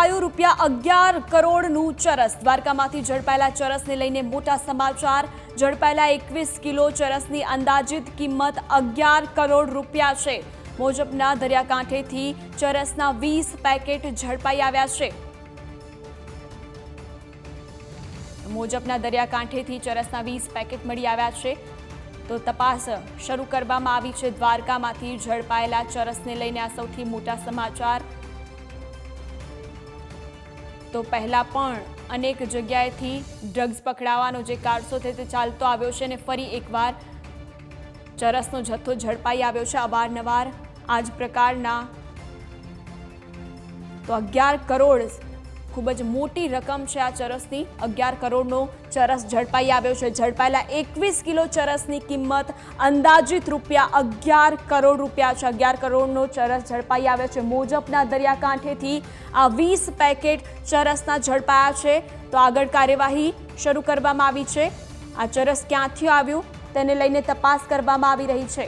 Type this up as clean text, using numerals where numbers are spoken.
ઝડપાયું ₹11 કરોડનું ચરસ। દ્વારકામાંથી ઝડપાયેલા ચરસને લઈને મોટા સમાચાર। ઝડપાયેલા 21 કિલો ચરસની અંદાજિત કિંમત ₹11 કરોડ છે। મોજપના દરિયાકાંઠેથી ચરસના 20 પેકેટ ઝડપાઈ આવ્યા છે। મોજપના દરિયાકાંઠેથી ચરસના 20 પેકેટ મળી આવ્યા છે। તો તપાસ શરૂ કરવામાં આવી છે। દ્વારકામાંથી ઝડપાયેલા ચરસને લઈને આ સૌથી મોટા સમાચાર। તો પહેલા પણ અનેક જગ્યાએથી ડ્રગ્સ પકડાવાનો જે કારસો છે તે ચાલતો આવ્યો છે અને ફરી એકવાર ચરસનો જથ્થો ઝડપાઈ આવ્યો છે। અવારનવાર આ જ પ્રકારના તો 11 કરોડ ખૂબ જ મોટી રકમ છે આ ચરસની। 11 કરોડનો ચરસ ઝડપાઈ આવ્યો છે। ઝડપાયેલા 21 કિલો ચરસની કિંમત અંદાજિત ₹11 કરોડ છે। 11 કરોડનો ચરસ ઝડપાઈ આવ્યો છે। મોજપના દરિયાકાંઠેથી આ 20 પેકેટ ચરસના ઝડપાયા છે। તો આગળ કાર્યવાહી શરૂ કરવામાં આવી છે। આ ચરસ ક્યાંથી આવ્યું તેને લઈને તપાસ કરવામાં આવી રહી છે।